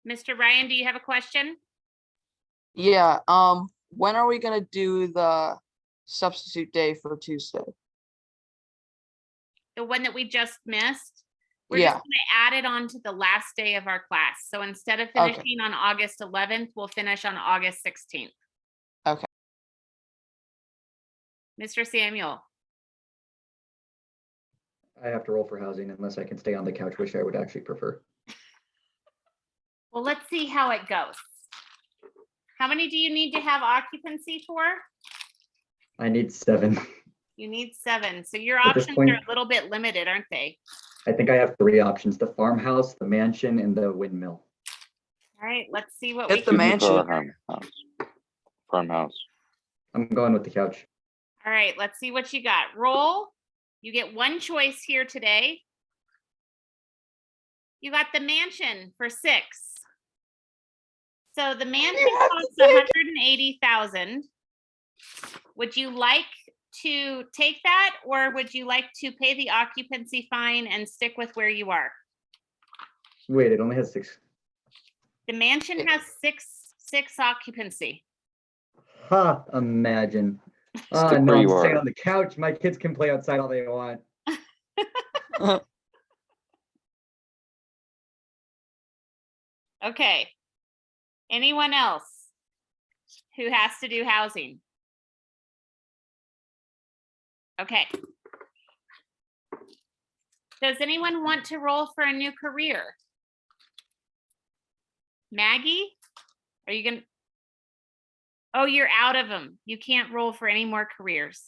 Mr. Ryan, do you have a question? Yeah, when are we gonna do the substitute day for Tuesday? The one that we just missed? We're Yeah. just gonna add it on to the last day of our class. So instead of Okay. finishing on August 11th, we'll finish on August 16th. Okay. Mr. Samuel, I have to roll for housing unless I can stay on the couch, which I would actually prefer. well, let's see how it goes. How many do you need to have occupancy for? I need 7. You need 7. So your At this options point- are a little bit limited, aren't they? I think I have 3 options: the farmhouse, the mansion, and the windmill. All right, let's see what Hit we the can. mansion. Farmhouse. I'm going with the couch. All right, let's see what you got. Roll. You get one choice here today. You got the mansion for 6. So the mansion costs 180,000. Would you like to take that, or would you like to pay the occupancy fine and stick with where you are? Wait, it only has 6. The mansion has six occupancy. Ha, imagine. Stick No, where I'm you staying are. on the couch. My kids can play outside all they want. Okay. Anyone else who has to do housing? Okay. Does anyone want to roll for a new career? Maggie, are you gonna? Oh, you're out of them. You can't roll for any more careers.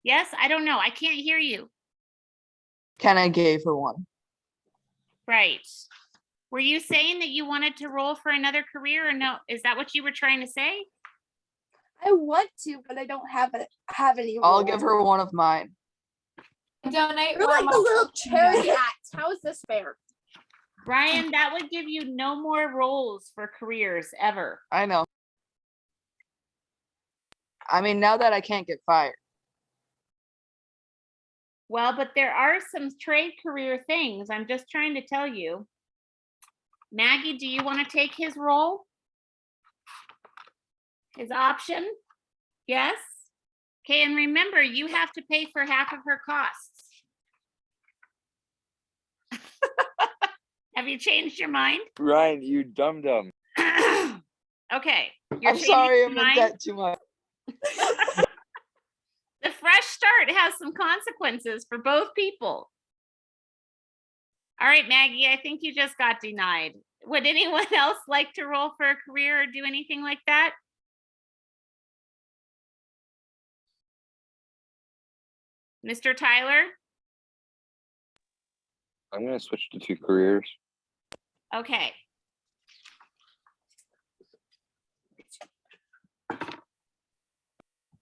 Yes, I don't know. I can't hear you. Kenna gave her one. Right. Were you saying that you wanted to roll for another career or no? Is that what you were trying to say? I want to, but I don't have any. I'll rules. give her one of mine. Donate. You're like the little cherry hats. How is this fair? Ryan, that would give you no more roles for careers ever. I know. I mean, now that I can't get fired. Well, but there are some trade career things. I'm just trying to tell you. Maggie, do you want to take his role? His option? Yes? Okay, and remember, you have to pay for half of her costs. Have you changed your mind? Ryan, you dum-dum. Okay. you're I'm changing sorry, your I'm in mind? debt too much. The fresh start has some consequences for both people. All right, Maggie, I think you just got denied. Would anyone else like to roll for a career or do anything like that? Mr. Tyler? I'm gonna switch to 2 careers. Okay.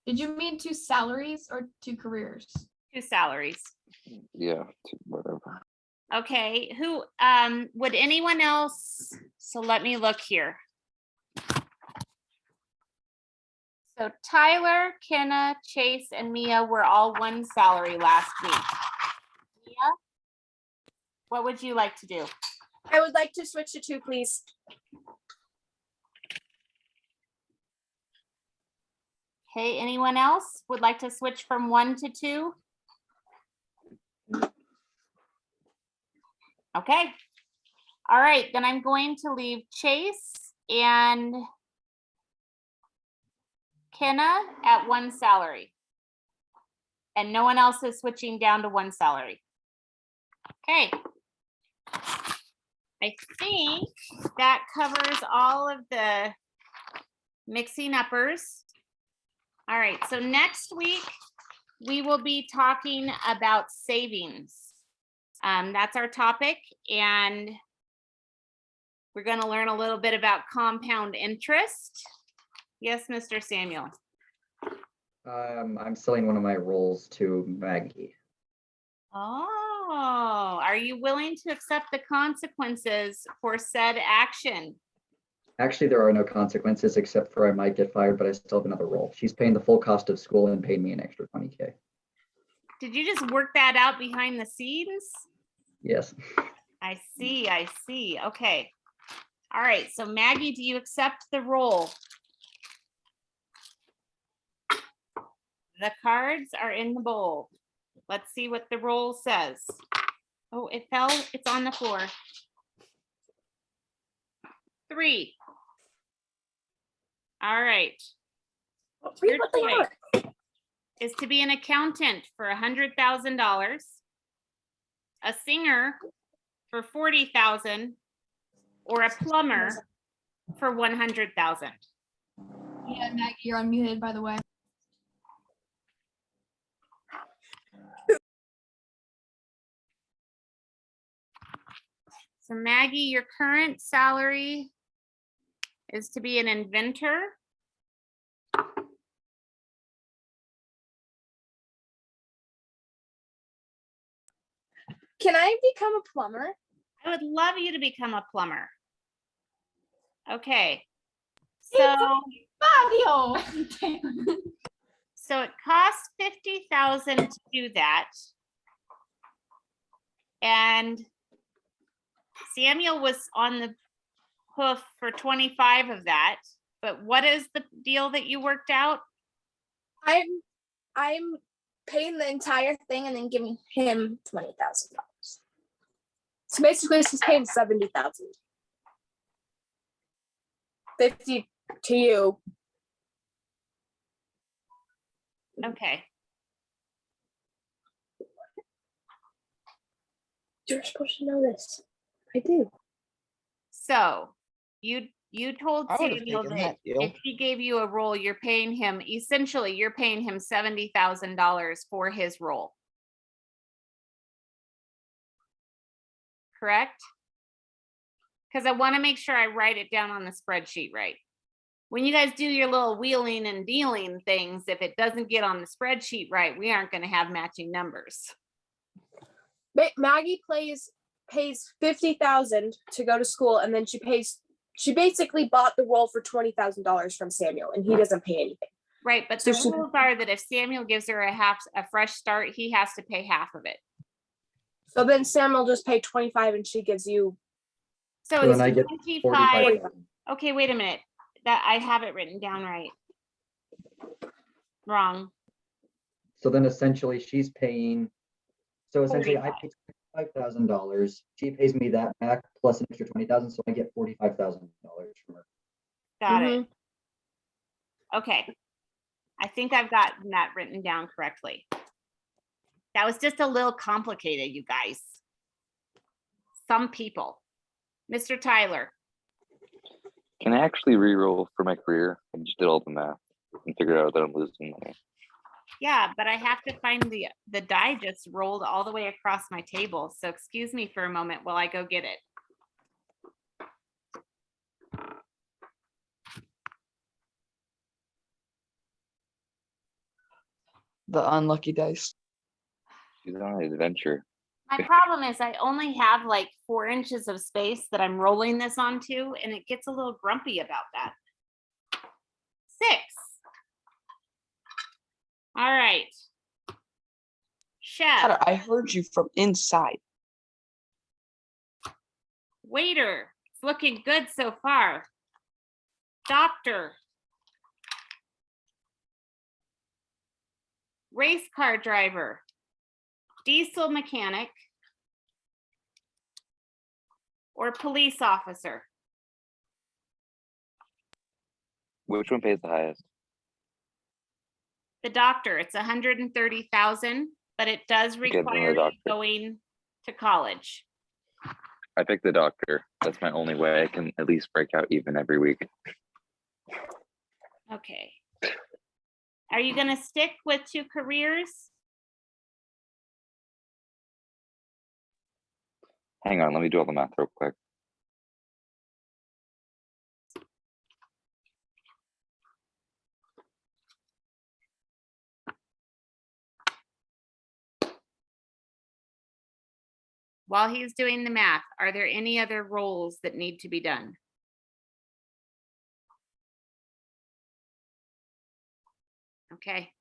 Did you mean 2 salaries or 2 careers? 2 salaries. Yeah, whatever. Okay, who, would anyone else, so let me look here. So Tyler, Kenna, Chase, and Mia were all 1 salary last week. Mia, what would you like to do? I would like to switch to 2, please. Okay, anyone else would like to switch from 1 to 2? Okay. All right, then I'm going to leave Chase and Kenna at 1 salary. And no one else is switching down to 1 salary. Okay. I think that covers all of the mixing uppers. All right, so next week, we will be talking about savings. That's our topic, and we're going to learn a little bit about compound interest. Yes, Mr. Samuel. I'm selling one of my roles to Maggie. Oh, are you willing to accept the consequences for said action? Actually, there are no consequences except for I might get fired, but I still have another role. She's paying the full cost of school and paid me an extra 20K. Did you just work that out behind the scenes? Yes. I see, I see. Okay. All right, so Maggie, do you accept the role? The cards are in the bowl. Let's see what the roll says. Oh, it fell. It's on the floor. 3. All right. Read what they are. Is to be an accountant for $100,000, a singer for 40,000, or a plumber for 100,000. Yeah, Maggie, you're unmuted, by the way. So Maggie, your current salary is to be an inventor. Can I become a plumber? I would love you to become a plumber. Okay. So, Fabio! so it costs 50,000 to do that. And Samuel was on the hoof for 25 of that. But what is the deal that you worked out? I'm paying the entire thing and then giving him $20,000. So basically, she's paying 70,000. 50 to you. Okay. You're supposed to know this. I do. So you told I would've Samuel taken that that deal. if he gave you a role, you're paying him, essentially, you're paying him $70,000 for his role. Correct? Because I want to make sure I write it down on the spreadsheet right. When you guys do your little wheeling and dealing things, if it doesn't get on the spreadsheet right, we aren't going to have matching numbers. Maggie pays 50,000 to go to school, and then she basically bought the role for $20,000 from Samuel, and he doesn't pay anything. Right, but So the she- rules are that if Samuel gives her a fresh start, he has to pay half of it. So then Samuel just paid 25 and she gives you. So So then I it's get 25. 45,000. Okay, wait a minute. That I have it written down right. Wrong. So then essentially she's paying, so essentially I pay $5,000. She pays me that back plus an extra 20,000, so I get $45,000 from her. Got Mhm. it. Okay. I think I've gotten that written down correctly. That was just a little complicated, you guys. Some people. Mr. Tyler, Can I actually re-roll for my career? I just did all the math and figured out that I'm losing money. yeah, but I have to find the die just rolled all the way across my table. So excuse me for a moment while I go get it. The unlucky dice. She's on an adventure. My problem is I only have like 4 inches of space that I'm rolling this onto, and it gets a little grumpy about that. 6. All right. Chef, Tyler, I heard you from inside. waiter, it's looking good so far. Doctor. Race car driver. Diesel mechanic. Or police officer. Which one pays the highest? The doctor, it's 130,000, but it does Okay, then the require you doctor. going to college. I picked the doctor. That's my only way I can at least break out even every week. Okay. Are you gonna stick with 2 careers? Hang on, let me do all the math real quick. While he's doing the math, are there any other roles that need to be done? Okay.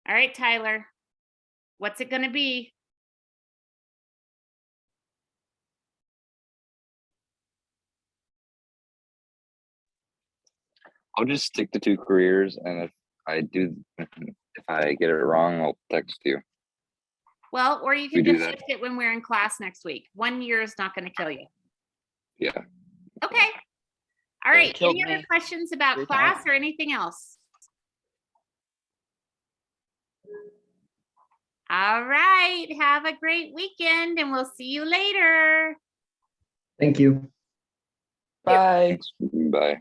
All right, Tyler. What's it gonna be? I'll just stick to 2 careers, and if I get it wrong, I'll text you. Well, or you We can do just that. shift it when we're in class next week. 1 year is not gonna kill you. Yeah. Okay. All right, killed any other me questions about 3 class times. or anything else? All right, have a great weekend and we'll see you later. Thank you. Bye. Bye.